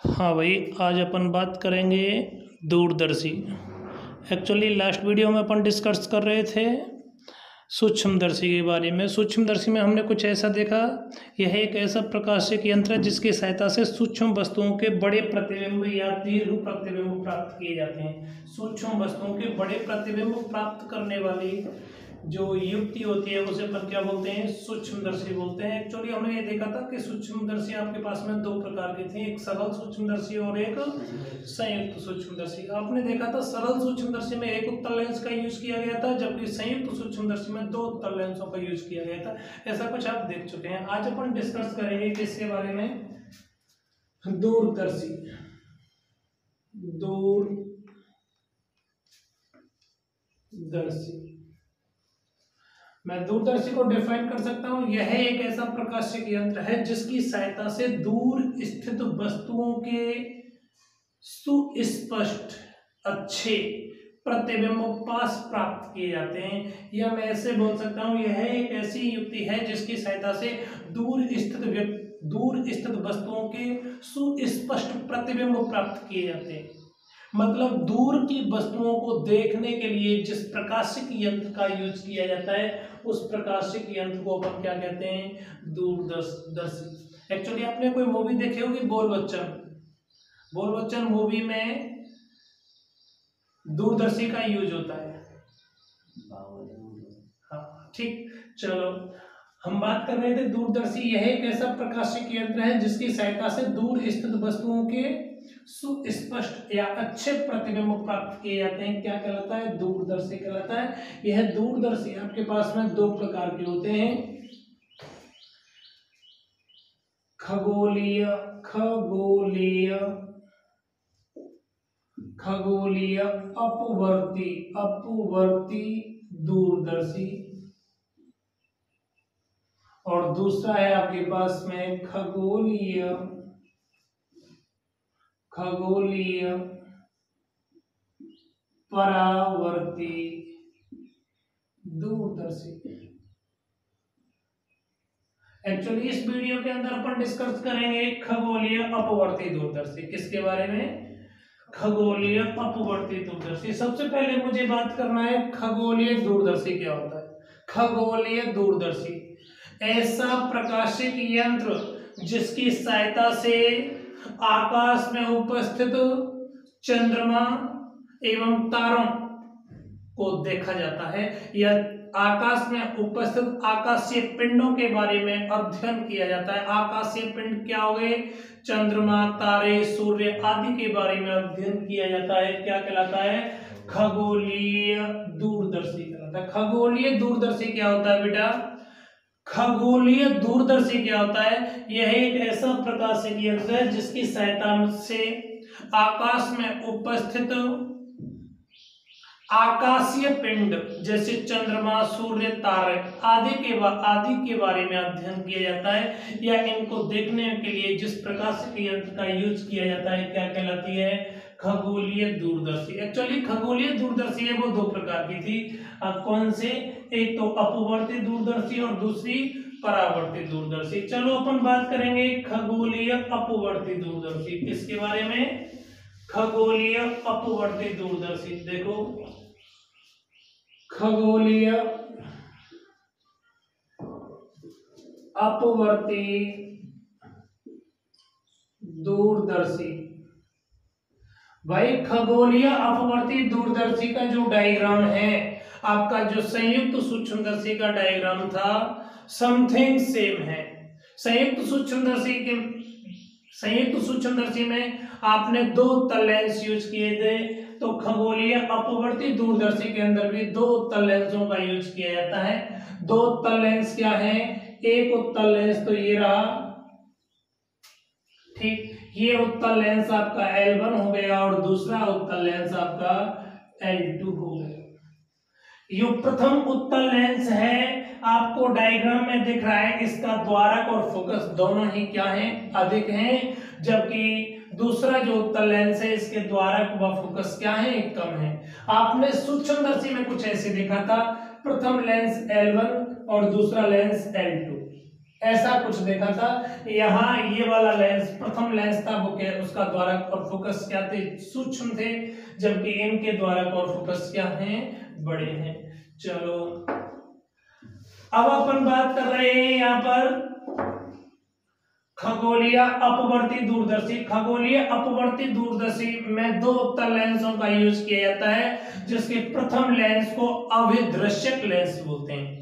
हाँ भाई, आज अपन बात करेंगे दूरदर्शी। एक्चुअली लास्ट वीडियो में अपन डिस्कस कर रहे थे सूक्ष्मदर्शी के बारे में। सूक्ष्मदर्शी में हमने कुछ ऐसा देखा, यह एक ऐसा प्रकाशिक यंत्र है जिसकी सहायता से सूक्ष्म वस्तुओं के बड़े प्रतिबिंब या दीर्घ प्रतिबिंब प्राप्त किए जाते हैं। सूक्ष्म वस्तुओं के बड़े प्रतिबिंब प्राप्त करने वाली जो युक्ति होती है उसे अपन क्या बोलते हैं? सूक्ष्मदर्शी बोलते हैं। एक्चुअली हमने ये देखा था कि सूक्ष्मदर्शी आपके पास में दो प्रकार के थे, एक सरल सूक्ष्मदर्शी और एक संयुक्त सूक्ष्मदर्शी। आपने देखा था सरल सूक्ष्मदर्शी में एक उत्तल लेंस का यूज किया गया था, जबकि संयुक्त सूक्ष्मदर्शी में दो उत्तल लेंसों का यूज किया गया था। ऐसा कुछ आप देख चुके हैं। आज अपन डिस्कस करेंगे किसके बारे में? दूरदर्शी। दूरदर्शी मैं दूरदर्शी को डिफाइन कर सकता हूं, यह एक ऐसा प्रकाशिक यंत्र है जिसकी सहायता से दूर स्थित वस्तुओं के सुस्पष्ट अच्छे प्रतिबिंब पास प्राप्त किए जाते हैं। या मैं ऐसे बोल सकता हूं, यह एक ऐसी युक्ति है जिसकी सहायता से दूर स्थित वस्तुओं के सुस्पष्ट प्रतिबिंब प्राप्त किए जाते हैं। मतलब दूर की वस्तुओं को देखने के लिए जिस प्रकाशिक यंत्र का यूज किया जाता है उस प्रकाशिक यंत्र को अपन क्या कहते हैं? दूरदर्शी। एक्चुअली आपने कोई मूवी देखी होगी, बोल बच्चन मूवी में दूरदर्शी का यूज होता है। हाँ ठीक, चलो हम बात कर रहे थे दूरदर्शी। यह एक ऐसा प्रकाशिक यंत्र है जिसकी सहायता से दूर स्थित वस्तुओं के सुस्पष्ट या अच्छे प्रतिबिंब प्राप्त किए जाते हैं। क्या कहलाता है? दूरदर्शी कहलाता है। यह दूरदर्शी आपके पास में दो प्रकार के होते हैं, खगोलीय अपवर्ती दूरदर्शी, और दूसरा है आपके पास में खगोलीय परावर्ती दूरदर्शी। एक्चुअली इस वीडियो के अंदर अपन डिस्कस करेंगे खगोलीय अपवर्ती दूरदर्शी। किसके बारे में? खगोलीय अपवर्ती दूरदर्शी। सबसे पहले मुझे बात करना है खगोलीय दूरदर्शी क्या होता है। खगोलीय दूरदर्शी ऐसा प्रकाशिक यंत्र जिसकी सहायता से आकाश में उपस्थित चंद्रमा एवं तारों को देखा जाता है, या आकाश में उपस्थित आकाशीय पिंडों के बारे में अध्ययन किया जाता है। आकाशीय पिंड क्या हो गए? चंद्रमा, तारे, सूर्य आदि के बारे में अध्ययन किया जाता है। क्या कहलाता है? खगोलीय दूरदर्शी कहलाता है। खगोलीय दूरदर्शी क्या होता है बेटा? खगोलीय दूरदर्शी क्या होता है? यह एक ऐसा प्रकाशिक यंत्र है जिसकी सहायता से आकाश में उपस्थित आकाशीय पिंड जैसे चंद्रमा, सूर्य, तारे आदि के बारे में अध्ययन किया जाता है, या इनको देखने के लिए जिस प्रकाशिक यंत्र का यूज किया जाता है क्या कहलाती है? खगोलीय दूरदर्शी। एक्चुअली खगोलीय दूरदर्शी है वो दो प्रकार की थी। कौन से? एक तो अपवर्ती दूरदर्शी और दूसरी परावर्ती दूरदर्शी। चलो अपन बात करेंगे खगोलीय अपवर्ती दूरदर्शी। किसके बारे में? खगोलीय अपवर्ती दूरदर्शी। देखो, खगोलीय अपवर्ती दूरदर्शी। भाई खगोलीय अपवर्ती दूरदर्शी का जो डायग्राम है, आपका जो संयुक्त सूक्ष्मदर्शी का डायग्राम था, समथिंग सेम है। संयुक्त सूक्ष्मदर्शी में आपने दो उत्तल लेंस यूज किए थे, तो खगोलीय अपवर्ती दूरदर्शी के अंदर भी दो उत्तल लेंसों का यूज किया जाता है। दो उत्तल लेंस क्या है? एक उत्तल लेंस तो ये रहा, ठीक, ये उत्तल लेंस आपका L1 हो गया और दूसरा उत्तल लेंस आपका L2 हो गया। ये प्रथम उत्तल लेंस है, आपको डायग्राम में दिख रहा है, इसका द्वारक और फोकस दोनों ही क्या है? अधिक हैं, जबकि दूसरा जो उत्तल लेंस है इसके द्वारक व फोकस क्या है? कम है। आपने सूक्ष्मदर्शी में कुछ ऐसे देखा था, प्रथम लेंस L1 और दूसरा लेंस L2। ऐसा कुछ देखा था। यहाँ ये वाला लेंस प्रथम लेंस था, वो क्या उसका द्वारक और फोकस क्या थे, सूक्ष्म थे, जबकि इनके द्वारक और फोकस क्या हैं, बड़े हैं। चलो अब अपन बात कर रहे हैं यहाँ पर खगोलीय अपवर्ती दूरदर्शी। खगोलीय अपवर्ती दूरदर्शी में दो उत्तल लेंसों का यूज किया जाता है, जिसके प्रथम लेंस को अभिदृश्यक लेंस बोलते हैं।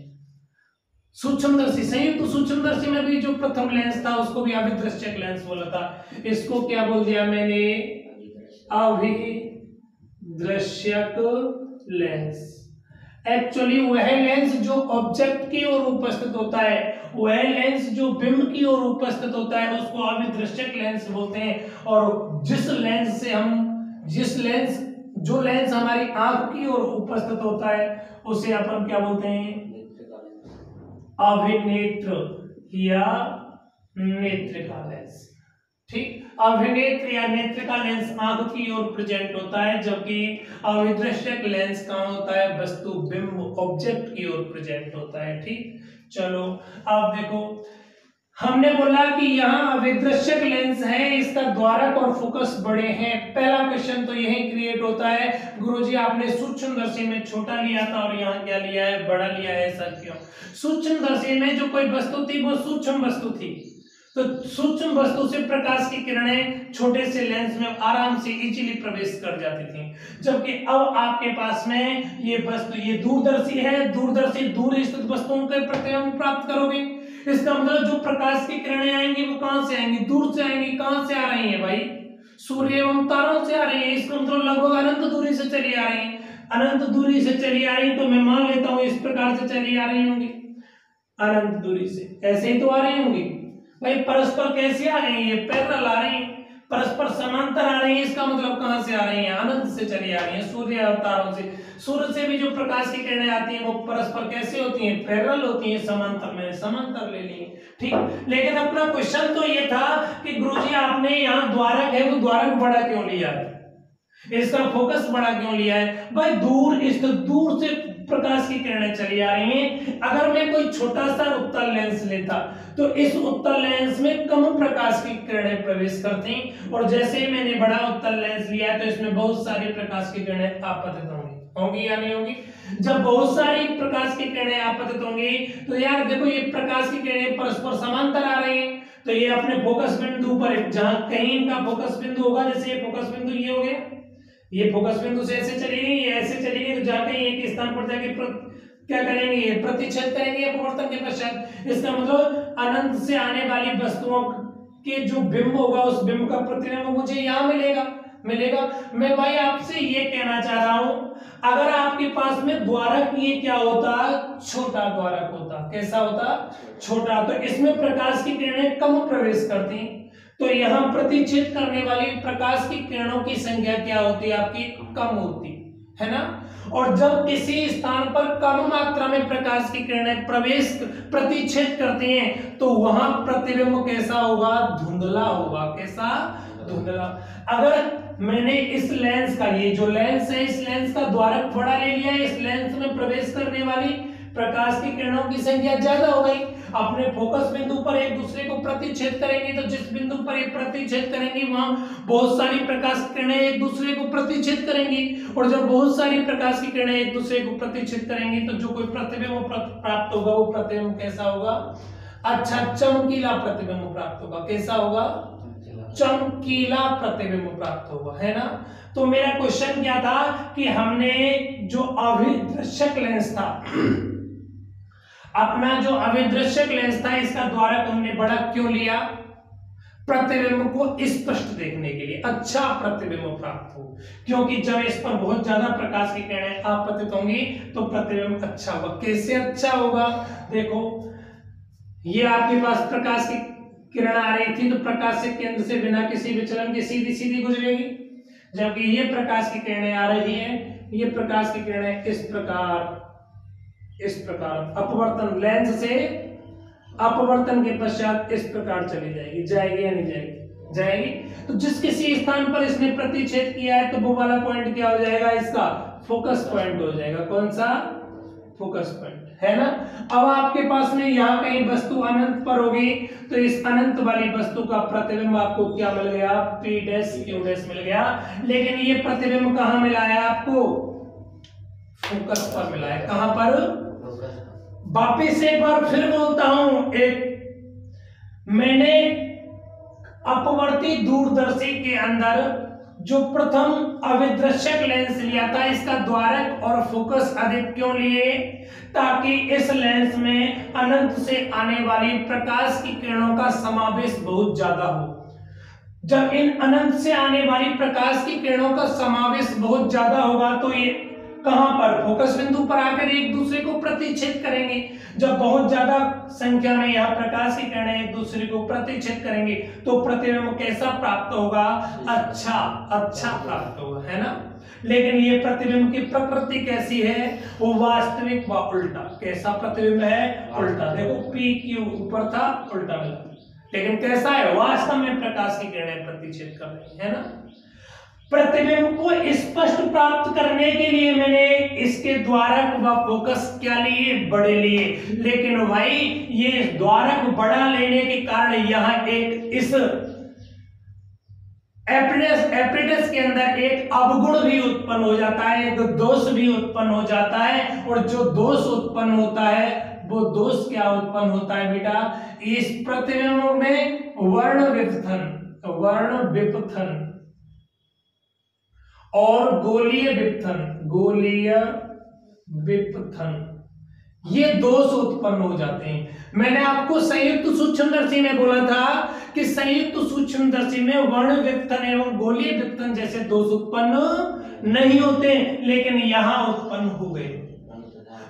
सूक्ष्मदर्शी संयुक्त सूक्ष्मदर्शी में भी जो प्रथम लेंस था उसको भी अभिदृश्यक लेंस बोला था। इसको क्या बोल दिया मैंने, अभिदृश्यक लेंस। एक्चुअली वह लेंस जो ऑब्जेक्ट की ओर उपस्थित होता है, वह लेंस जो बिंब की ओर उपस्थित होता है, उसको अभिदृश्यक लेंस बोलते हैं। और जो लेंस हमारी आंख की ओर उपस्थित होता है उसे अपन क्या बोलते हैं, अभिनेत्र या नेत्रिका लेंस। ठीक, अभिनेत्र या नेत्रिका लेंस आंख की ओर प्रेजेंट होता है, जबकि अभिदृश्यक लेंस कहां होता है, वस्तु बिंब ऑब्जेक्ट की ओर प्रेजेंट होता है। ठीक, चलो अब देखो, हमने बोला कि यहाँ अभिदृश्यक लेंस है, इसका द्वारक और फोकस बड़े हैं। पहला क्वेश्चन तो यही क्रिएट होता है, गुरुजी आपने सूक्ष्मदर्शी में छोटा लिया था और यहाँ क्या लिया है, बड़ा लिया है, ऐसा क्यों? सूक्ष्मदर्शी में जो कोई वस्तु थी वो सूक्ष्म वस्तु थी, तो सूक्ष्म वस्तु से प्रकाश की किरणें छोटे से लेंस में आराम से इजीली प्रवेश कर जाती थी, जबकि अब आपके पास में ये वस्तु, ये दूरदर्शी है, दूरदर्शी दूर स्थित वस्तुओं के प्रतिबिंब प्राप्त करोगे। इसका मतलब जो प्रकाश की किरणें आएंगी वो कहां से आएंगी, दूर से आएंगी। कहां से आ रही है भाई, सूर्य एवं तारों से आ रही है। इसका मतलब लगभग अनंत दूरी से चली आ रही है। अनंत दूरी से चली आ रही, तो मैं मान लेता हूं इस प्रकार से चली आ रही होंगी, अनंत दूरी से ऐसे ही तो आ रही होंगी भाई। परस्पर कैसे आ रही है, पैरेलल आ रही है, परस्पर समांतर आ रही है। इसका मतलब कहां से आ रही है, अनंत से चली आ रही है, सूर्य और तारों से। सूर्य से भी जो प्रकाश की किरणें आती हैं वो परस्पर कैसे होती हैं, पैरेलल होती हैं, समांतर में समांतर ले ली। ठीक, लेकिन अपना क्वेश्चन तो ये था कि गुरुजी आपने यहाँ द्वारक है, वो द्वारक बड़ा क्यों लिया है, इसका फोकस बड़ा क्यों लिया है? भाई दूर से प्रकाश की किरणें चली आ रही हैं। अगर मैं कोई छोटा सा उत्तल लेंस लेता तो इस उत्तल लेंस में कम प्रकाश की किरणें प्रवेश करती, और जैसे ही मैंने बड़ा उत्तल लेंस लिया तो इसमें बहुत सारी प्रकाश की किरणें आपतित होंगी या नहीं होंगी? जब बहुत सारी प्रकाश की किरणें आपतित होंगी तो यार देखो, ये प्रकाश की किरणें परस्पर समांतर आ रही हैं, तो ये अपने फोकस बिंदु पर, जहां कहीं इनका फोकस बिंदु होगा, जैसे ये फोकस बिंदु ये हो गया, ये फोकस बिंदु से ऐसे चलेगी, ये ऐसे चलेगी, तो जाके एक स्थान पर जाके क्या करेंगे, ये प्रतिच्छेद करेंगे अपवर्तन के पश्चात। इसका मतलब अनंत से आने वाली वस्तुओं के जो बिंब होगा, उस बिंब का प्रतिबिंब मुझे यहाँ मिलेगा। मैं भाई आपसे ये कहना चाह रहा हूं, अगर आपके पास में द्वारक ये क्या होता, छोटा द्वारक होता, कैसा होता, छोटा, तो इसमें प्रकाश की किरणें कम प्रवेश करती, तो यहां प्रतिच्छेद करने वाली प्रकाश की किरणों की संख्या क्या होती है आपकी, कम होती है ना। और जब किसी स्थान पर कम मात्रा में प्रकाश की किरणें प्रतिच्छेद करती हैं तो वहां प्रतिबिंब कैसा होगा, धुंधला होगा। कैसा, धुंधला। अगर मैंने इस लेंस का, ये जो लेंस है, इस लेंस का द्वारक बड़ा ले लिया, इस लेंस में प्रवेश करने वाली प्रकाश की किरणों की संख्या ज्यादा हो गई, अपने फोकस बिंदु पर एक दूसरे को प्रतिच्छेद करेंगे, तो जिस बिंदु पर ये प्रतिच्छेद करेंगे वहां बहुत सारी प्रकाश की किरणें एक दूसरे को प्रतिच्छेद करेंगी, और जब बहुत सारी प्रकाश की किरणें एक दूसरे को प्रतिच्छेद करेंगी तो जो कोई प्रतिबिंब प्राप्त होगा वो प्रतिबिंब कैसा होगा, अच्छा चमकीला प्रतिबिंब प्राप्त होगा। कैसा होगा, चमकीला प्रतिबिंब प्राप्त होगा, है ना। तो मेरा क्वेश्चन क्या था कि हमने जो अभिदृश्यक लेंस था, अपना जो अभिदृश्यक लेंस था, इसका द्वारक हमने बड़ा क्यों लिया, प्रतिबिंब को स्पष्ट देखने के लिए, अच्छा प्रतिबिंब प्राप्त हो, क्योंकि जब इस पर बहुत ज्यादा प्रकाश की किरणें आपतित होंगी तो प्रतिबिंब अच्छा होगा। कैसे अच्छा होगा, देखो ये आपके पास प्रकाश की किरण आ रही थी, तो प्रकाश से केंद्र से बिना किसी विचलन के सीधी सीधी गुजरेगी, जबकि ये प्रकाश की किरणें आ रही हैं, ये प्रकाश की किरणें इस प्रकार अपवर्तन, लेंस से अपवर्तन के पश्चात इस प्रकार चली जाएगी या नहीं जाएगी। तो जिस किसी स्थान पर इसने प्रतिच्छेद किया है तो वो वाला पॉइंट क्या हो जाएगा, इसका फोकस पॉइंट हो जाएगा। कौन सा, फोकस पॉइंट। है ना। अब आपके पास में यहाँ कहीं वस्तु अनंत पर होगी तो इस अनंत वाली वस्तु का प्रतिबिंब आपको क्या मिल गया, P डैश Q डैश मिल गया। लेकिन ये प्रतिबिंब कहाँ मिला है आपको, फोकस पर मिला है। कहां पर, वापिस एक बार फिर बोलता हूं, मैंने अपवर्ती दूरदर्शी के अंदर जो प्रथम अविदृश्यक लेंस लिया था, इसका द्वारक और फोकस अधिक क्यों लिए, ताकि इस लेंस में अनंत से आने वाली प्रकाश की किरणों का समावेश बहुत ज्यादा हो। जब इन अनंत से आने वाली प्रकाश की किरणों का समावेश बहुत ज्यादा होगा तो ये कहां पर, फोकस बिंदु पर आकर एक दूसरे को प्रतिच्छेद करेंगे। जब बहुत ज्यादा संख्या में यहां प्रकाश की किरणें एक दूसरे को प्रतिच्छेद करेंगे तो प्रतिबिंब कैसा प्राप्त होगा, अच्छा प्राप्त होगा, है ना। लेकिन ये प्रतिबिंब की प्रकृति कैसी है, वो वास्तविक व उल्टा। कैसा प्रतिबिंब है, उल्टा। देखो PQ ऊपर था, उल्टा मिला, लेकिन कैसा है, वास्तव में प्रकाश की किरणें प्रतिच्छेद कर रही है ना। प्रतिबिंब को स्पष्ट प्राप्त करने के लिए मैंने इसके द्वारक व फोकस क्या लिए, बड़े लिए। लेकिन भाई ये द्वारक बड़ा लेने के कारण यहां एक इस एप्रिटस के अंदर एक अवगुण भी उत्पन्न हो जाता है, एक दोष भी उत्पन्न हो जाता है। और जो दोष उत्पन्न होता है वो दोष क्या उत्पन्न होता है बेटा, इस प्रतिबिंब में वर्ण विपथन और गोलीय विपथन, ये दोष उत्पन्न हो जाते हैं। मैंने आपको संयुक्त सूक्ष्मदर्शी में बोला था कि संयुक्त सूक्ष्मदर्शी में वर्ण विपथन एवं गोलीय विपथन जैसे दोष उत्पन्न नहीं होते, लेकिन यहां उत्पन्न हो गए।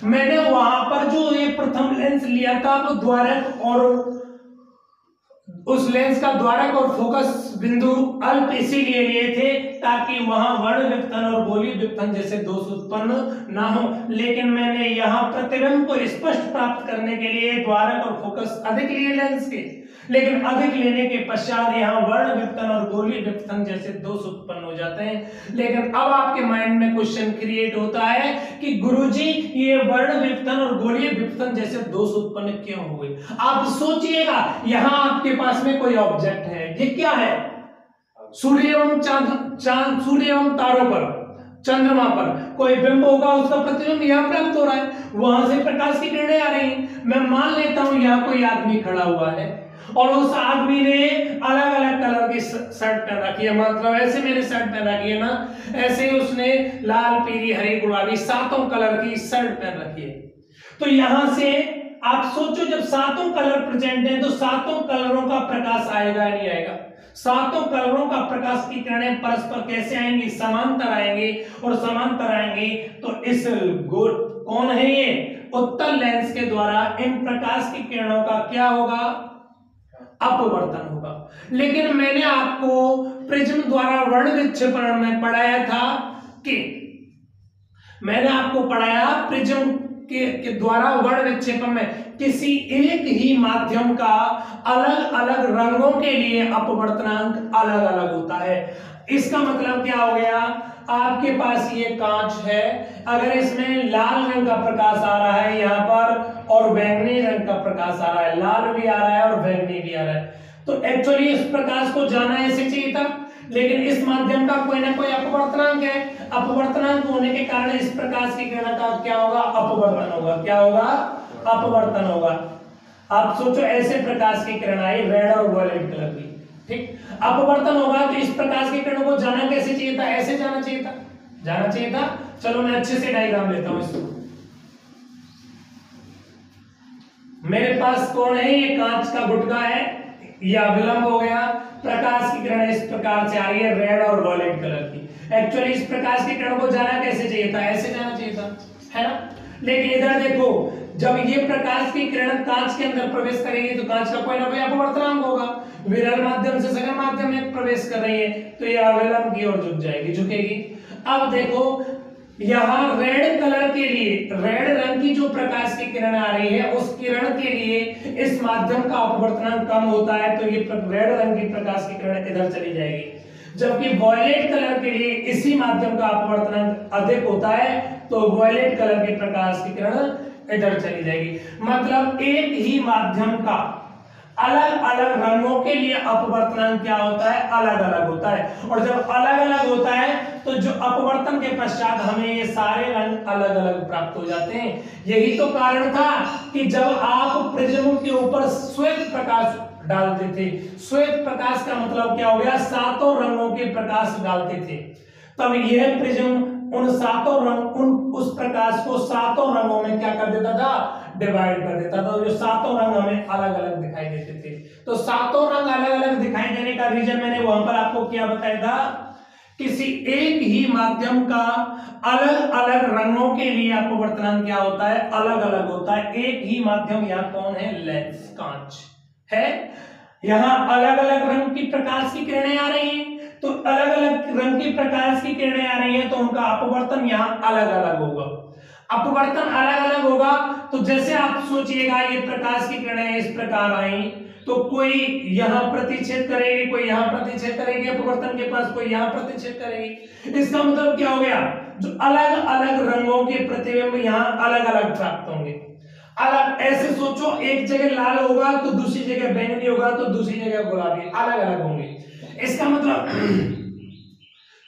मैंने वहां पर जो ये प्रथम लेंस लिया था वो द्वारक और उस लेंस का द्वारक और फोकस बिंदु अल्प इसीलिए लिए थे ताकि वहां वर्ण विपथन और गोलीय विपथन जैसे दोष उत्पन्न ना हो। लेकिन मैंने यहां प्रतिबिंब को स्पष्ट प्राप्त करने के लिए द्वारक और फोकस अधिक लिए लेंस के, लेकिन अधिक लेने के पश्चात यहाँ वर्ण विपथन और गोलीय विपथन जैसे दोष उत्पन्न हो जाते हैं। लेकिन अब आपके माइंड में क्वेश्चन क्रिएट होता है कि गुरुजी ये वर्ण विपथन और गोलीय विपथन जैसे दोष उत्पन्न क्यों हुए। आप सोचिएगा, यहाँ आपके पास में कोई ऑब्जेक्ट है, ये क्या है, सूर्य एवं चांद, सूर्य एवं तारों पर, चंद्रमा पर कोई बिंब होगा, उसका प्रतिबिंब यहाँ प्राप्त हो रहा है, वहां से प्रकाश की किरणें आ रही हैं। मैं मान लेता हूं यहाँ कोई आदमी खड़ा हुआ है और उस आदमी ने अलग अलग कलर की शर्ट पहन रखी है, मतलब ऐसे मैंने शर्ट पहन रखी है ना, ऐसे ही उसने लाल पीली हरी गुलाबी 7 कलर की शर्ट पहन रखी है। तो यहां से आप सोचो, जब 7 कलर प्रेजेंट है तो 7 कलरों का प्रकाश आएगा या नहीं आएगा। 7 कलरों का प्रकाश की किरणें परस्पर कैसे आएंगी, समांतर आएंगी, और समांतर आएंगी तो इस कौन है ये, उत्तल लेंस के द्वारा इन प्रकाश की किरणों का क्या होगा, अपवर्तन होगा। लेकिन मैंने आपको प्रिज्म द्वारा वर्ण विक्षेपण में पढ़ाया था कि मैंने आपको पढ़ाया प्रिज्म के द्वारा वर्ण विक्षेपण में किसी एक ही माध्यम का अलग अलग रंगों के लिए अपवर्तनांक अलग अलग होता है। इसका मतलब क्या हो गया, आपके पास ये कांच है, अगर इसमें लाल रंग का प्रकाश आ रहा है यहाँ पर और बैंगनी रंग का प्रकाश आ रहा है, लाल भी आ रहा है और बैंगनी भी आ रहा है, तो एक्चुअली इस प्रकाश को जाना ऐसे चाहिए था, लेकिन इस माध्यम का कोई ना कोई अपवर्तनांक है। अपवर्तनांक होने के कारण इस प्रकाश की किरण का क्या होगा, अपवर्तन होगा। क्या होगा, अपवर्तन होगा। आप सोचो ऐसे प्रकाश की किरण आई रेड और वायलेट कलर की, ठीक, अपवर्तन होगा तो इस प्रकाश की किरणों को जाना कैसे चाहिए था, ऐसे जाना चाहिए था, जाना चाहिए था। चलो मैं अच्छे से डायग्राम लेता हूं इसको। मेरे पास कौन है, ये कांच का गुटका है, यह विलंब हो गया, प्रकाश की किरण इस प्रकार से आ रही है रेड और वायलेट कलर की। एक्चुअली इस प्रकाश की किरण को जाना कैसे चाहिए था, ऐसे जाना चाहिए था, है ना। लेकिन इधर देखो, जब ये प्रकाश की किरण कांच के अंदर प्रवेश करेगी तो कांच का कोई ना कोई अपवर्तनांक होगा, विरल माध्यम से सघन माध्यम में प्रवेश कर रही है तो यह अविलंब की ओर झुक जाएगी, झुकेगी। अब देखो यहाँ रेड कलर के लिए, रेड रंग की जो प्रकाश की किरण आ रही है उस किरण के लिए इस माध्यम का अपवर्तनांक कम होता है तो ये रेड रंग की प्रकाश की किरण इधर चली जाएगी, जबकि वॉयलेट कलर के लिए इसी माध्यम का अपवर्तनांक अधिक होता है तो वॉयलेट कलर की प्रकाश की किरण इधर चली जाएगी। मतलब एक ही माध्यम का अलग अलग रंगों के लिए अपवर्तनांक क्या होता है, अलग अलग होता है। और जब अलग अलग होता है तो जो अपवर्तन के पश्चात हमें ये सारे रंग अलग अलग प्राप्त हो जाते हैं। यही तो कारण था कि जब आप प्रिज्म के ऊपर श्वेत प्रकाश डालते थे, श्वेत प्रकाश का मतलब क्या हो गया, सातों रंगों के प्रकाश डालते थे, तब यह प्रिज्म उन सातों रंग उस प्रकाश को सातों रंगों में क्या कर देता था, डिवाइड कर देता था। जो सातों रंग हमें अलग अलग दिखाई देते थे। तो सातों रंग अलग अलग दिखाई देने का रीजन मैंने वहां पर आपको क्या बताया था, किसी एक ही माध्यम का अलग अलग रंगों के लिए अपवर्तनांक क्या होता है, अलग अलग होता है। एक ही माध्यम यहाँ कौन है, लेंस, कांच है। यहाँ अलग अलग रंग की प्रकाश की किरणें आ रही हैं, तो अलग अलग रंग की प्रकाश की किरणें आ रही हैं तो उनका अपवर्तन यहाँ अलग अलग होगा। अपवर्तन अलग अलग होगा तो जैसे आप सोचिएगा ये प्रकाश की किरणें इस प्रकार आई, तो कोई यहां प्रतिच्छेद करेगी, कोई यहां प्रतिच्छेद करेगी अपवर्तन के पास, कोई यहां प्रतिच्छेद करेगी। इसका मतलब क्या हो गया, जो अलग अलग रंगों के प्रतिबिंब यहां अलग अलग प्राप्त होंगे। अलग ऐसे सोचो, एक जगह लाल होगा तो दूसरी जगह बैंगनी होगा तो दूसरी जगह गुलाबी, अलग अलग होंगे। इसका मतलब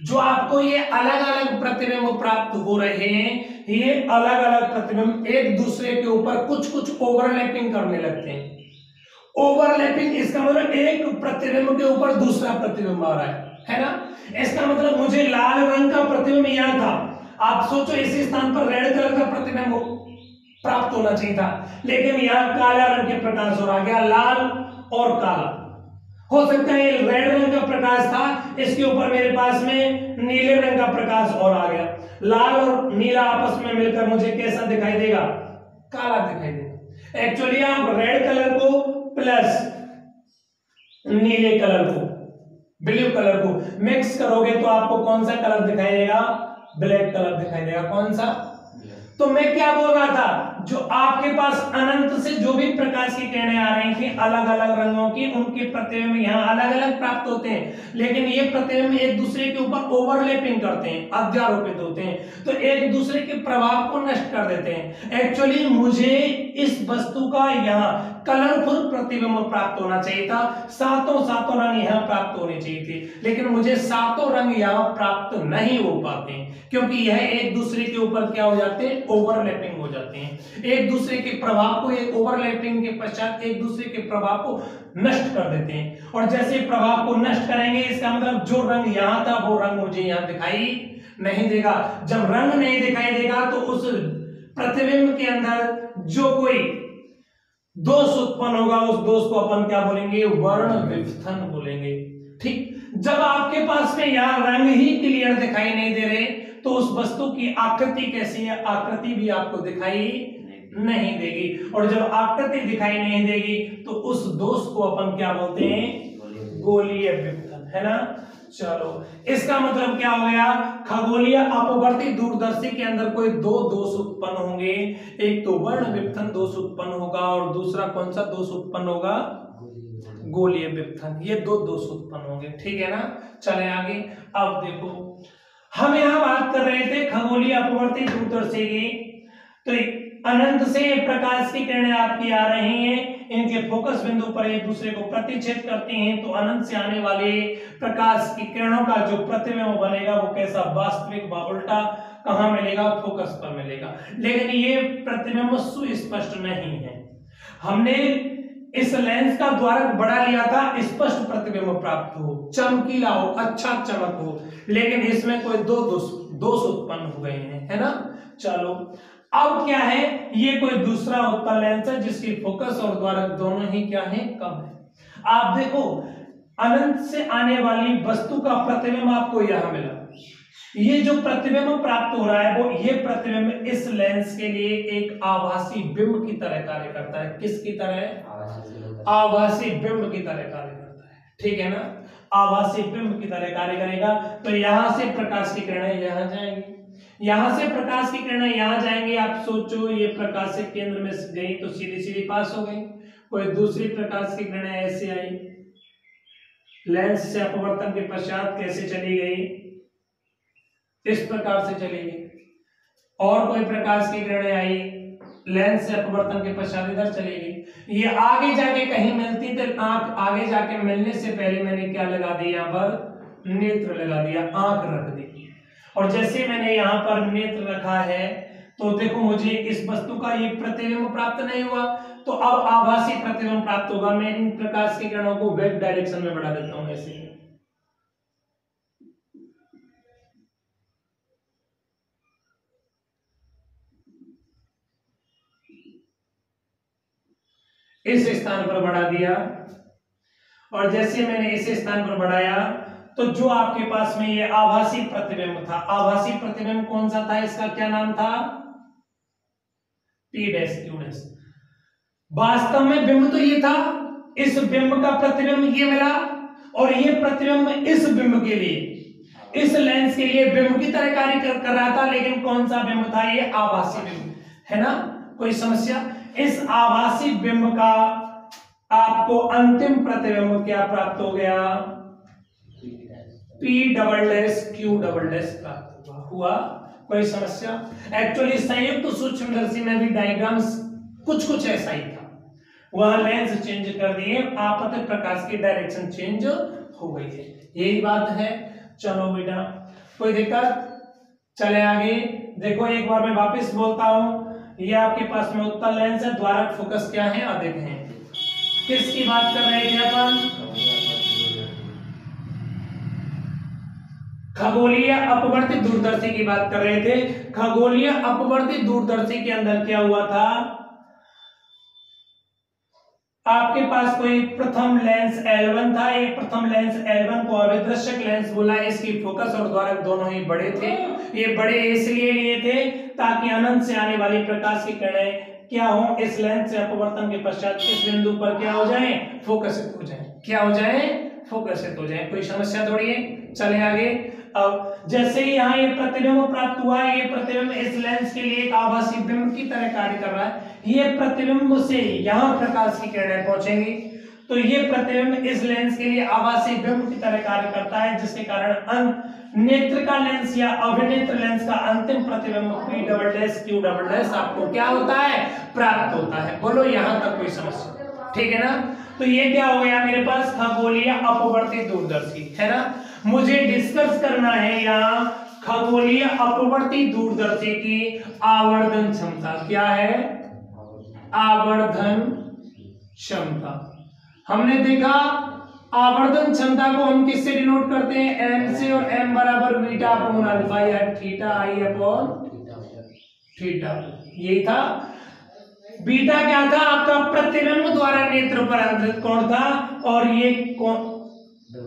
जो आपको ये अलग अलग प्रतिबिंब प्राप्त हो रहे हैं, ये अलग अलग प्रतिबिंब एक दूसरे के ऊपर कुछ कुछ ओवरलैपिंग करने लगते हैं। ओवरलैपिंग इसका मतलब एक प्रतिबिंब के ऊपर दूसरा प्रतिबिंब आ रहा है ना। इसका मतलब मुझे लाल रंग का प्रतिबिंब यहाँ था, आप सोचो इसी स्थान पर रेड कलर का प्रतिबिंब प्राप्त होना चाहिए था, लेकिन यहाँ काला रंग के प्रकाश हो आ गया, लाल और काला। हो सकता है रेड रंग का प्रकाश था, इसके ऊपर मेरे पास में नीले रंग का प्रकाश और आ गया। लाल और नीला आपस में मिलकर मुझे कैसा दिखाई देगा, काला दिखाई देगा। एक्चुअली आप रेड कलर को प्लस नीले कलर को, ब्लू कलर को मिक्स करोगे तो आपको कौन सा कलर दिखाई देगा, ब्लैक कलर दिखाई देगा। कौन सा, तो मैं क्या बोल रहा था, जो आपके पास अनंत से जो भी प्रकाश की किरणें आ रही थी अलग अलग रंगों की, उनके प्रतिबिंब यहाँ अलग अलग प्राप्त होते हैं, लेकिन ये प्रतिबिंब एक दूसरे के ऊपर ओवरलैपिंग करते हैं, अध्यारोपित होते हैं, तो एक दूसरे के प्रभाव को नष्ट कर देते हैं। एक्चुअली मुझे इस वस्तु का यहाँ कलरफुल प्रतिबिंब प्राप्त होना चाहिए था, सातों सातों रंग यहाँ प्राप्त होने चाहिए थे, लेकिन मुझे सातों रंग यहाँ प्राप्त नहीं हो पाते क्योंकि यह एक दूसरे के ऊपर क्या हो जाते हैं, ओवरलैपिंग हो जाते हैं। एक दूसरे के प्रभाव को, एक ओवरलैपिंग के पश्चात एक दूसरे के प्रभाव को नष्ट कर देते हैं। और जैसे प्रभाव को नष्ट करेंगे, इसका मतलब जो रंग यहां था वो रंग मुझे यहां दिखाई नहीं देगा। जब रंग नहीं दिखाई देगा तो उस प्रतिबिंब के अंदर जो कोई दोष उत्पन्न होगा, उस दोष को अपन क्या बोलेंगे, वर्ण विवर्तन बोलेंगे। ठीक, जब आपके पास में यहाँ रंग ही क्लियर दिखाई नहीं दे रहे तो उस वस्तु की आकृति कैसी है, आकृति भी आपको दिखाई नहीं देगी। और जब आकृति दिखाई नहीं देगी तो उस दोष को अपन क्या बोलते हैं, गोलीय विवर्तन, है ना। चलो, इसका मतलब क्या हो गया, खगोलीय अपवर्ती दूरदर्शी के अंदर कोई दो दोष उत्पन्न होंगे, एक तो वर्ण विवर्तन दोष उत्पन्न होगा और दूसरा कौन सा दोष उत्पन्न होगा, गोलीय विवर्तन। ये दो दोष उत्पन्न होंगे, ठीक है ना। चले आगे। अब देखो, हम यहां बात कर रहे थे खगोलीय अपवर्ती दूरदर्शी की, तो अनंत से प्रकाश की किरणें आपकी आ रही हैं, इनके फोकस बिंदु पर एक दूसरे को प्रतिच्छेद करती हैं, तो अनंत से आने वाले प्रकाश की किरणों का जो प्रतिबिंब बनेगा वो कैसा, वास्तविक व उल्टा, कहां मिलेगा, फोकस पर मिलेगा। लेकिन ये प्रतिबिंब सुस्पष्ट नहीं है। हमने इस लेंस का द्वारक बढ़ा लिया था, स्पष्ट प्रतिबिंब प्राप्त हो, चमकीला हो, अच्छा चमक हो, लेकिन इसमें कोई दो दोष उत्पन्न हो गए हैं, है ना। चलो, अब क्या है, ये कोई दूसरा उत्तल लेंस है जिसकी फोकस और द्वारक दोनों ही क्या है, कम है। आप देखो, अनंत से आने वाली वस्तु का प्रतिबिंब आपको यहां मिला, ये जो प्रतिबिंब प्राप्त हो रहा है वो ये प्रतिबिंब इस लेंस के लिए एक आभासी बिंब की तरह कार्य करता है। किसकी तरह, आभासी बिंब की तरह कार्य करता है, ठीक है ना। आभासी बिंब की तरह कार्य करेगा। तो यहां से प्रकाश की किरणें यहां जाएंगी, यहां से प्रकाश की किरणें यहां जाएंगी। आप सोचो, ये प्रकाश के केंद्र में गई तो सीधी सीधी पास हो गई, कोई दूसरी प्रकाश की किरणें ऐसे आई, लेंस से अपवर्तन के पश्चात कैसे चली गई, इस प्रकार से चली गई। और कोई प्रकाश की किरणें आई, लेंस से अपवर्तन के पश्चात इधर चलेगी। ये आगे जाके कहीं मिलती तो आंख आगे जाके मिलने से पहले मैंने क्या लगा दिया, यहाँ पर नेत्र लगा दिया, आंख रख दी। और जैसे मैंने यहाँ पर नेत्र रखा है तो देखो मुझे इस वस्तु का ये प्रतिबिंब प्राप्त नहीं हुआ, तो अब आभासी प्रतिबिंब प्राप्त होगा। मैं इन प्रकाश की किरणों को वेग डायरेक्शन में बढ़ा देता हूं ऐसे। इस स्थान पर बढ़ा दिया, और जैसे मैंने इस स्थान पर बढ़ाया तो जो आपके पास में ये आभासी प्रतिबिंब था, आभासी प्रतिबिंब कौन सा था, इसका क्या नाम था, P डैश Q डैश। वास्तव में बिंब तो ये था, इस बिंब का प्रतिबिंब ये मिला, और ये प्रतिबिंब इस बिंब के लिए, इस लेंस के लिए बिंब की तरह कार्य कर रहा था, लेकिन कौन सा बिंब था, ये आभासी बिंब है ना। कोई समस्या? इस आभासी बिंब का आपको अंतिम प्रतिबिंब क्या प्राप्त हो गया, P double dash Q double dash प्राप्त हुआ। कोई समस्या? एक्चुअली संयुक्त सूक्ष्मदर्शी में भी डायग्राम्स कुछ ऐसा ही था, वह लेंस चेंज कर दिए, आपतित प्रकाश की डायरेक्शन चेंज हो गई है, यही बात है। चलो बेटा, कोई दिक्कत? चले आगे। देखो एक बार मैं वापस बोलता हूं, ये आपके पास में उत्तल लेंस है, द्वारक फोकस क्या है, अधिक है। किसकी बात कर रहे थे अपन, खगोलीय अपवर्तित दूरदर्शी की बात कर रहे थे। खगोलीय अपवर्तित दूरदर्शी के अंदर क्या हुआ था, आपके पास कोई प्रथम लेंस L1 था, एक प्रथम लेंस L1 को अभिदर्शक लेंस बोला, इसकी फोकस और द्वारक दोनों ही बड़े थे। ये बड़े इसलिए लिए थे ताकि अनंत से आने वाली प्रकाश की किरणें क्या हो, इस लेंस से अपवर्तन के पश्चात इस बिंदु पर क्या हो जाए, फोकसित हो जाए। क्या हो जाए, फोकसित हो जाए। कोई समस्या थोड़ी है। चले आगे। अब जैसे ही यहाँ ये प्रतिबिंब प्राप्त हुआ, ये प्रतिबिंब इस लेंस के लिए एक आभासी बिंब की तरह कार्य कर रहा है। ये प्रतिबिंब से यहाँ प्रकाश की किरणें पहुंचेंगी, तो ये प्रतिबिंब इस लेंस के लिए आभासी बिंब की तरह कार्य करता है, जिसके कारण नेत्र का लेंस या अभिनेत्र लेंस का अंतिम प्रतिबिंब P double dash Q double dash आपको क्या होता है, प्राप्त होता है। बोलो यहाँ तक कोई समस्या? ठीक है ना। तो ये क्या हो गया मेरे पास, खगोलीय अपवर्तित दूरदर्शी है ना। मुझे डिस्कस करना है यहाँ खगोलीय अपवर्तित दूरदर्शी की आवर्धन क्षमता। क्या है, आवर्धन क्षमता। हमने देखा आवर्धन क्षमता को हम किससे डिनोट करते हैं, m से, और m बराबर बीटा अपॉन अल्फा या थीटा आई अपॉन थीटा, यही था। बीटा क्या था, आपका प्रतिबिंब द्वारा नेत्र पर अंतरित कोण था, और ये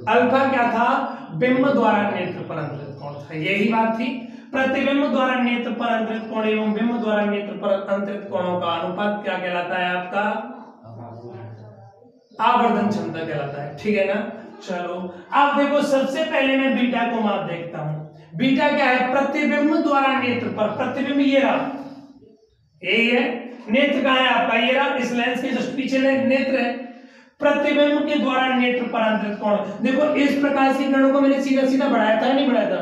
अल्फा क्या था, बिंब द्वारा नेत्र पर अंतरित कोण था। यही बात थी, प्रतिबिंब द्वारा नेत्र पर अंतरित कोण एवं बिंब द्वारा नेत्र पर अंतरित कोणों का अनुपात क्या कहलाता है, आपका आवर्धन क्षमता कहलाता है। ठीक है ना। चलो अब देखो, सबसे पहले मैं बीटा को माप देखता हूं। बीटा क्या है, प्रतिबिंब द्वारा नेत्र पर, प्रतिबिंब ये रहा, यही है। नेत्र कहाँ है आपका, ये रहा, इस लेंस के जस्ट पीछे नेत्र है। प्रतिबिंब के द्वारा नेत्र पर अंतरित कोण, देखो इस प्रकाश की किरणों को मैंने सीधा सीधा बढ़ाया था, नहीं बढ़ाया था,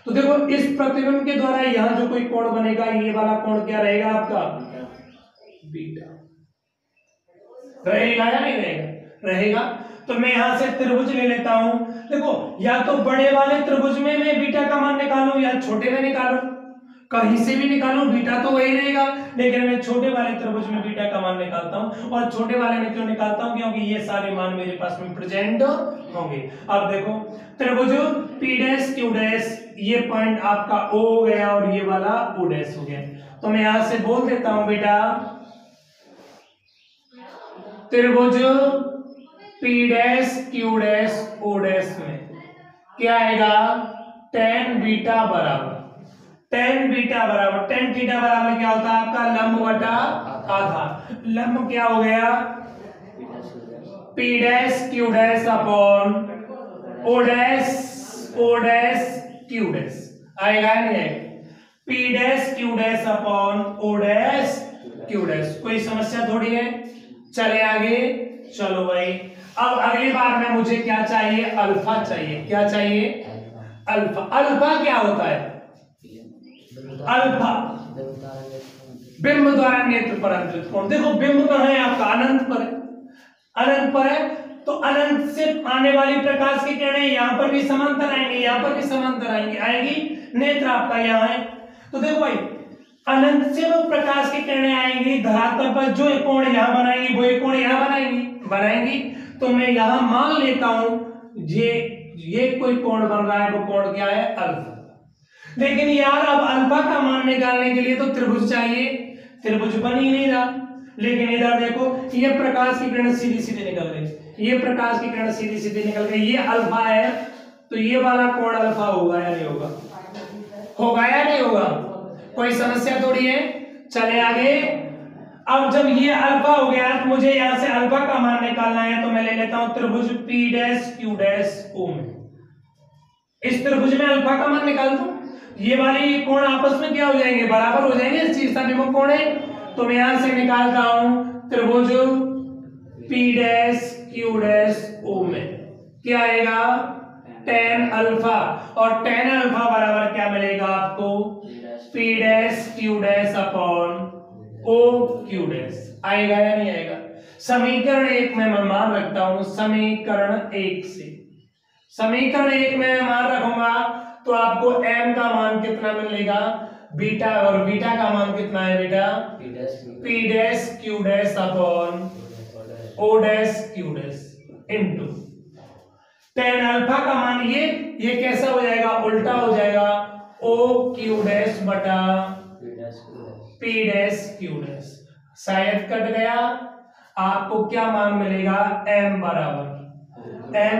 तो देखो इस प्रतिबिंब के द्वारा यहां जो कोई कोण बनेगा, ये वाला कोण क्या रहेगा आपका, बीटा रहेगा या नहीं रहेगा, रहेगा। तो मैं यहां से त्रिभुज ले लेता हूं। देखो या तो बड़े वाले त्रिभुज में मैं बीटा का मान निकालूं या छोटे में निकालूं, कहीं से भी निकालूं बीटा तो वही रहेगा, लेकिन मैं छोटे वाले त्रिभुज में बीटा का मान निकालता हूं। और छोटे वाले में क्यों निकालता हूं, क्योंकि ये सारे मान मेरे पास में प्रेजेंट होंगे। अब देखो त्रिभुज P डैश Q डैश, ये पॉइंट आपका O हो गया और ये वाला O डैश हो गया। तो मैं यहां से बोल देता हूं बेटा, त्रिभुज P dash Q dash O dash में क्या आएगा, tan बीटा बराबर, tan बीटा बराबर, tan थीटा बराबर क्या होता है आपका, लंब बटा आधा। लंब क्या हो गया, P dash Q dash upon O dash Q dash, आएगा नहीं आएगा, P dash Q dash upon O dash Q dash. कोई समस्या थोड़ी है। चले आगे। चलो भाई, अब अगली बार में मुझे क्या चाहिए, अल्फा चाहिए। क्या चाहिए, अल्फा। अल्फा क्या होता है, अल्फा बिंब द्वारा नेत्र पर अंतरित कोण। देखो बिंब कहाँ है आपका, अनंत पर है, अनंत पर है, तो अनंत से आने वाली प्रकाश की किरणें यहाँ पर भी समांतर आएंगी, यहाँ पर भी समांतर आएंगी, नेत्र आपका यहाँ है। तो देखो भाई अनंत से वो प्रकाश की किरणें आएंगी धरातल पर, जो एक कोण यहाँ बनाएंगी वो एक कोण यहाँ बनाएंगी। तो मैं यहाँ मान लेता हूं ये कोई कोण बन रहा है, वो कोण क्या है, अल्फा। लेकिन यार अब अल्फा का मान निकालने के लिए तो त्रिभुज चाहिए, त्रिभुज बन ही नहीं रहा। लेकिन इधर देखो ये प्रकाश की किरण सीधी सीधी निकल गई, ये प्रकाश की किरण सीधी सीधी निकल गई, ये अल्फा है, तो ये वाला कोण अल्फा होगा या नहीं होगा, होगा या नहीं होगा, कोई समस्या थोड़ी है। चले आगे। अब जब ये अल्फा हो गया तो मुझे यहां से अल्फा का मान निकालना है, तो मैं ले लेता हूं त्रिभुज P dash Q dash O में। इस त्रिभुज में अल्फा का मान निकाल दूं, ये वाली कोण आपस में क्या हो जाएंगे, बराबर हो जाएंगे, इस चीज का विमुख कोण है। तो मैं यहां से निकालता हूं त्रिभुज P dash Q dash O में क्या आएगा, tan अल्फा, और tan अल्फा बराबर क्या मिलेगा आपको, P dash Q dash upon O Q dash. आएगा या नहीं आएगा। समीकरण 1 में मैं मान रखता हूं, समीकरण 1 से, समीकरण 1 में मान रखूंगा तो आपको m का मान कितना मिलेगा, बीटा, और बीटा का मान कितना है बेटा, P dash Q dash upon O dash Q dash into tan alpha का मान ये कैसा हो जाएगा, उल्टा हो जाएगा, O Q डैश बटा P डैश Q डैश, शायद कट गया। आपको क्या मान मिलेगा, m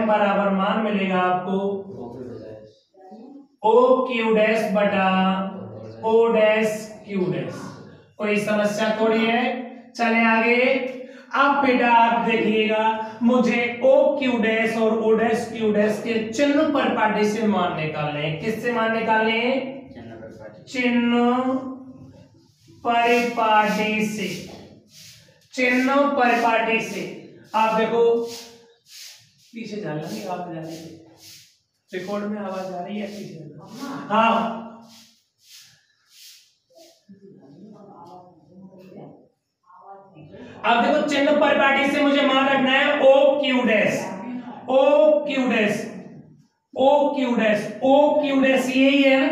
बराबर मान मिलेगा आपको O Q डैश बटा O डैश Q डैश। कोई समस्या थोड़ी है। चले आगे। अब बेटा आप देखिएगा, मुझे O Q डैश और O डैश Q डैश के चिन्ह परिपाटी से मान निकालने हैं। किससे मान निकालने हैं, चिन्ह परिपाटी से, चिन्ह परिपाटी से। आप देखो पीछे जाना नहीं, आप जाने रिकॉर्ड में आवाज आ रही है पीछे, हाँ अब देखो चिन्ह परिपाटी से मुझे मान रखना है O Q dash, O Q dash, O Q dash, O Q dash यही है ना,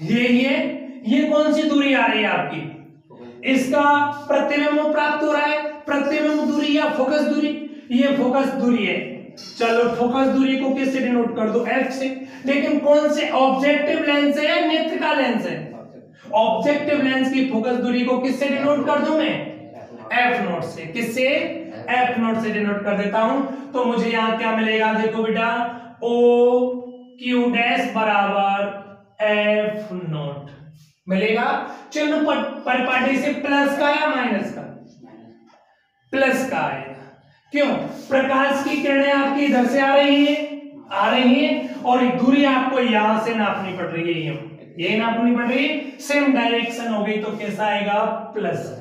यही है। ये कौन सी दूरी आ रही है आपकी, इसका प्रतिबिंब प्राप्त हो रहा है, प्रतिबिंब दूरी या फोकस दूरी, ये फोकस दूरी है। चलो फोकस दूरी को किससे डिनोट कर दो, F से। लेकिन कौन से, ऑब्जेक्टिव लेंस है या नेत्र का लेंस है, ऑब्जेक्टिव लेंस की फोकस दूरी को किससे डिनोट कर दूं मैं, F नोट से। किससे, F नोट से डिनोट कर देता हूं। तो मुझे यहां क्या मिलेगा, देखो बेटा O Q डैश बराबर F नोट मिलेगा। चिन्ह परिपाटी से प्लस का या माइनस का, प्लस का आएगा। क्यों, प्रकाश की किरणें आपकी इधर से आ रही है और दूरी आपको यहां से नापनी पड़ रही है, ये नापनी पड़ रही है, सेम डायरेक्शन हो गई, तो कैसा आएगा, प्लस।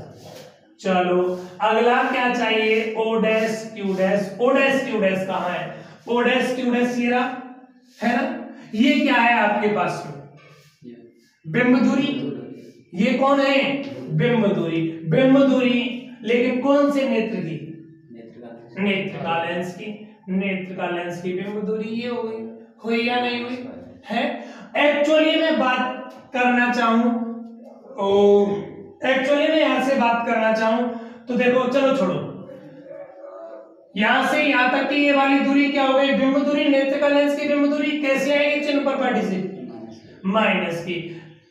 चलो अगला क्या चाहिए, O dash Q dash. O dash Q dash कहां है, O डैश Q डैश ये रहा है ना, ये क्या है आपके पास में, बिंब दूरी। ये कौन है, बिंब दूरी, बिंब दूरी, लेकिन कौन से नेत्र की, नेत्र का लेंस की, नेत्र का लेंस की बिंब दूरी ये हो गई, हुई या नहीं हुई है। एक्चुअली मैं बात करना चाहूं, एक्चुअली मैं यहां से बात करना चाहूं तो देखो, चलो छोड़ो, यहां से यहां तक की ये वाली दूरी क्या हो गई, बिंब दूरी, नेत्र का लेंस की बिंब दूरी कैसे आएगी, चिन्ह परिपाटी से, माइनस की।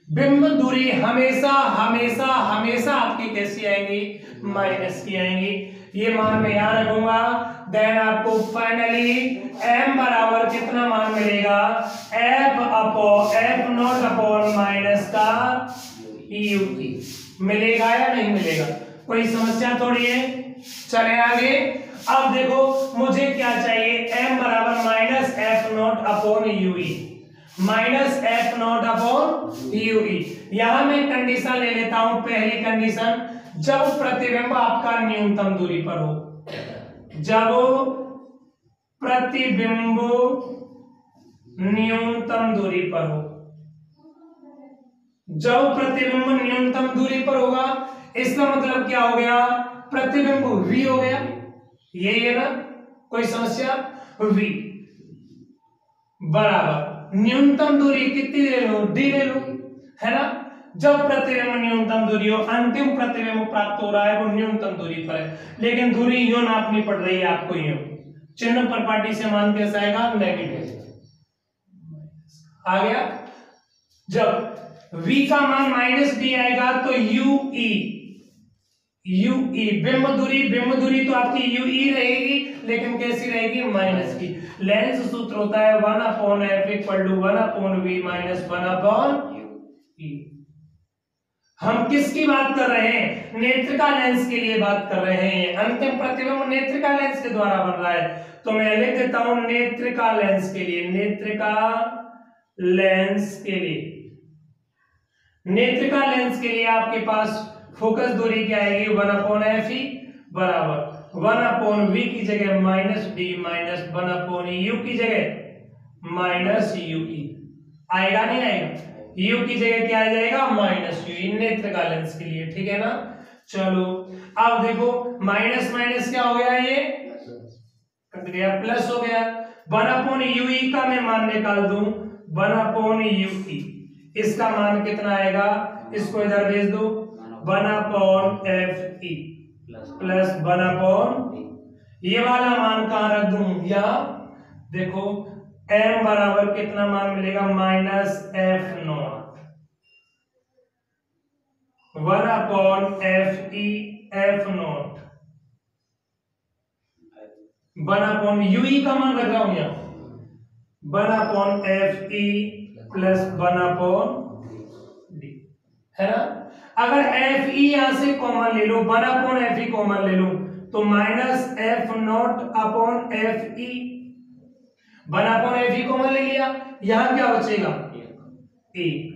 बिंब दूरी हमेशा हमेशा हमेशा आपकी कैसी आएंगी, माइनस की आएंगी। ये मान मैं यहां रखूंगा। देन आपको फाइनली m बराबर कितना मान मिलेगा, F नॉट अपॉन माइनस का U मिलेगा या नहीं मिलेगा, कोई समस्या थोड़ी है। चले आगे। अब देखो मुझे क्या चाहिए, m बराबर minus F not upon UE, minus F not upon UE। यहां मैं कंडीशन ले लेता हूं, पहली कंडीशन, जब प्रतिबिंब आपका न्यूनतम दूरी पर हो, जब प्रतिबिंब न्यूनतम दूरी पर हो, जब प्रतिबिंब न्यूनतम दूरी पर होगा, इसका मतलब क्या हो गया, प्रतिबिंब v हो गया, यही है ना, कोई समस्या, v बराबर न्यूनतम दूरी कितनी ले लो, d ले लो, है ना। जब प्रतिबिंब न्यूनतम दूरी हो, अंतिम प्रतिबिंब प्राप्त हो रहा है वो न्यूनतम दूरी पर है, लेकिन दूरी यूं नापनी पड़ रही है आपको, यूं चिन्ह पर पार्टी से मान कैसा आएगा, नेगेटिव आ गया। जब v का मान माइनस d आएगा तो ue बिंब दूरी तो आपकी ue रहेगी, लेकिन कैसी रहेगी, माइनस की। लेंस सूत्र होता है 1/f equal to 1/v minus 1/e। हम किसकी बात कर रहे हैं, नेत्रिका लेंस के लिए बात कर रहे हैं। अंतिम प्रतिबिंब नेत्रिका लेंस के द्वारा बन रहा है, तो मैं लिख देता हूं नेत्रिका लेंस के लिए, नेत्रिका लेंस के लिए, नेत्रिका लेंस के लिए आपके पास फोकस दूरी क्या आएगी, 1/fe बराबर 1/v की जगह माइनस d माइनस 1/u की जगह माइनस ue आएगा, नहीं आएगा, u की जगह क्या आ जाएगा, माइनस ue, नेत्रिका लेंस के लिए, ठीक है ना। चलो अब देखो माइनस माइनस क्या हो गया, ये कट गया, प्लस हो गया, 1/ue का मैं मान निकाल दूं, 1/ue इसका मान कितना आएगा, इसको इधर भेज दो, 1/fe प्लस 1/, ये वाला मान कहां रख दूं, यहाँ देखो m बराबर कितना मान मिलेगा, minus f0 1/fe f0 1/ue का मान रख रहा हूं यहाँ, 1/fe प्लस 1/d, है ना। अगर fe यहां से कॉमन ले लो, 1/fe कॉमन ले लो, तो माइनस f0/fe 1/fe कॉमन ले लिया, यहां क्या बचेगा, 1,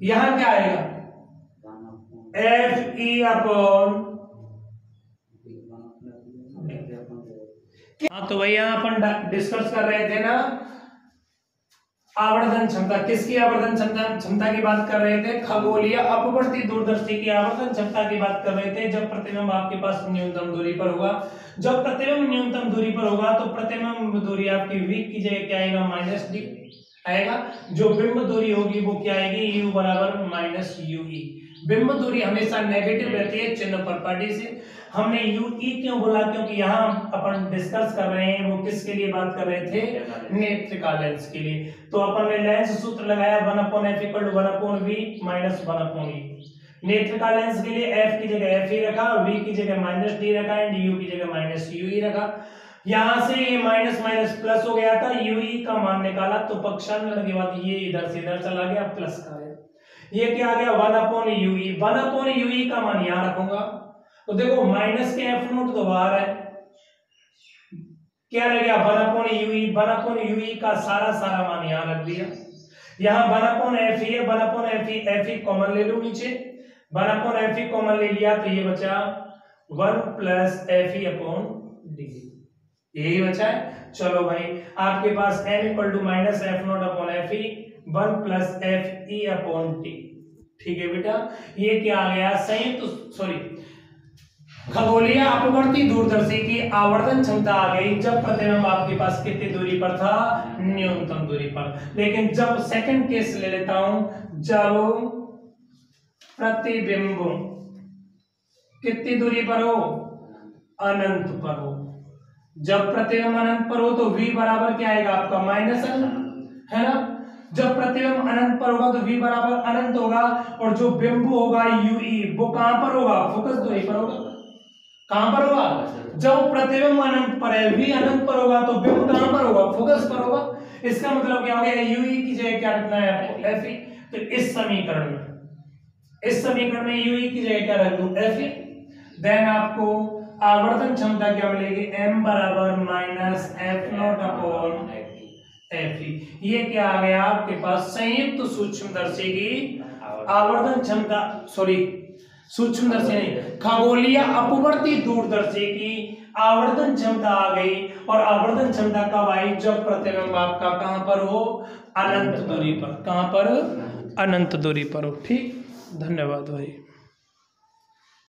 यहां क्या आएगा, fe/, हाँ तो भैया अपन डिस्कस कर रहे थे ना आवर्धन क्षमता, किसकी आवर्धन क्षमता की बात कर रहे थे, खगोलीय अपवर्ती दूरदर्शी की आवर्धन क्षमता की बात कर रहे थे। जब प्रतिबिंब आपके पास न्यूनतम दूरी पर होगा, जब प्रतिबिंब न्यूनतम दूरी पर होगा तो प्रतिबिंब दूरी आपकी v की जगह क्या आएगा, माइनस d आएगा, जो बिंब दूरी होगी वो क्या आएगी, u बराबर माइनस ue। बिंब दूरी हमेशा नेगेटिव रहती है चिन्ह पर पार्टी से। हमने ue क्यों बोला, क्योंकि यहाँ अपन डिस्कस कर रहे हैं वो किसके लिए बात कर रहे थे, नेत्रिका लेंस के लिए। तो अपन ने लेंस सूत्र लगाया 1/f equal to 1/v minus 1/e। नेत्रिका लेंस के लिए f की जगह fe रखा, v की जगह माइनस d रखा एंड u की जगह माइनस ue रखा। यहां से ये माइनस माइनस प्लस हो गया था, ue का मान निकाला तो पक्षांतर के बाद ये इधर से इधर चला गया, प्लस का आया, ये क्या आ गया 1/ue। 1/ue का मान यहां रखूंगा तो देखो माइनस के f0 तो बाहर है, क्या रह गया 1/ue, 1/ue का सारा मान यहां रख दिया। यहां 1/fe है, 1/fe कॉमन ले लो नीचे, 1/fe कॉमन ले लिया तो ये बचा 1 प्लस fe/d, यही बचा है। चलो भाई आपके पास m equal to minus f0/fe 1 plus fe/d, ठीक है बेटा। ये क्या आ गया, संयुक्त खगोलीय अपवर्ती दूरदर्शी की आवर्धन क्षमता आ गई जब प्रतिबिंब आपके पास कितनी दूरी पर था, न्यूनतम दूरी पर। लेकिन जब सेकंड केस ले लेता हूं, जब प्रतिबिंब कितनी दूरी पर हो, अनंत पर हो। जब प्रतिबिंब अनंत पर हो तो v बराबर क्या आएगा आपका, माइनस अनंत, है ना। जब प्रतिबिंब अनंत पर होगा तो v बराबर अनंत होगा, और जो बिंब होगा ue वो कहां पर होगा, फोकस दूरी पर होगा। कहां पर होगा, जब प्रतिबिंब अनंत पर है, v अनंत पर होगा तो बिंब कहां पर होगा, फोकस पर होगा। इसका मतलब क्या हो गया, ue की जगह क्या रखना है आपको, fe। तो इस समीकरण में ue की जगह क्या रख दूं, fe। देन आपको आवर्धन क्षमता क्या मिलेगी, m बराबर माइनस f0/fe। ये क्या आ गया आपके पास, संयुक्त सूक्ष्मदर्शी की आवर्धन क्षमता, सूक्ष्मदर्शी नहीं, खगोलीय अपवर्ती दूरदर्शी की आवर्धन क्षमता आ गई। और आवर्धन क्षमता कब आई, जब प्रतिबिंब आपका कहां पर हो, अनंत दूरी पर। कहां पर, अनंत दूरी पर हो। ठीक, धन्यवाद भाई।